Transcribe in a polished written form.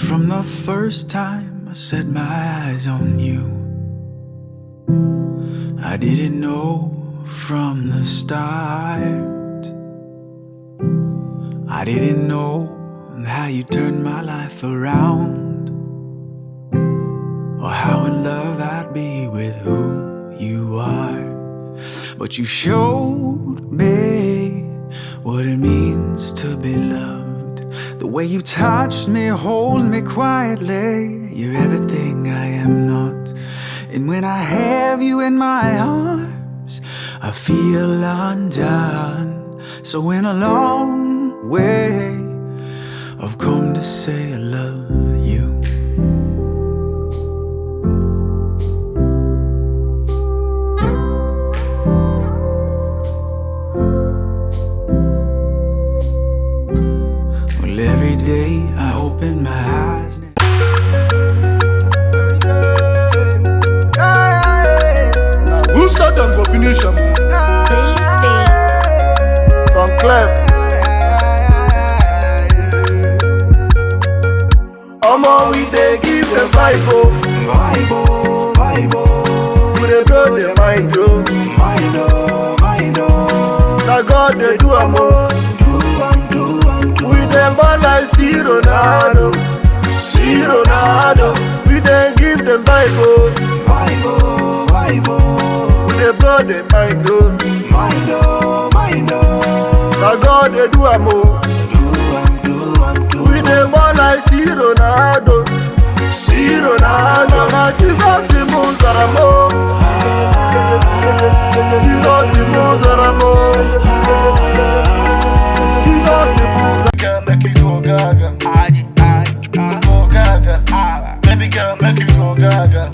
from the first time I set my eyes on you. I didn't know from the start. I didn't know how you turned my life around, or how in love I'd be with who you are. But you showed me what it means to be loved. The way you touched me, hold me quietly. You're everything I am not. And when I have you in my arms, I feel undone. So in a long way, I've come to say I love you. Well, every day I open my eyes. Who start and go finish am? From Clef. Omo, we dey give them vibe, oh. Vibe, oh, vibe, oh. We dey blow them mind, oh. Mind, oh, mind, oh. Na God dey do am, oh. We dey ball like see Ronaldo. See Ronaldo. We dey give them vibe, oh. Vibe, oh, vibe, oh. We dey blow them mind, oh. Mind, oh, mind, oh. Na God dey do am, oh. We dey ball like see Ronaldo. See Ronaldo. Na Jesus moves am, oh. Jesus moves am, oh. Jesus moves. Girl, make you go gaga. Go gaga. Baby girl, make you go gaga.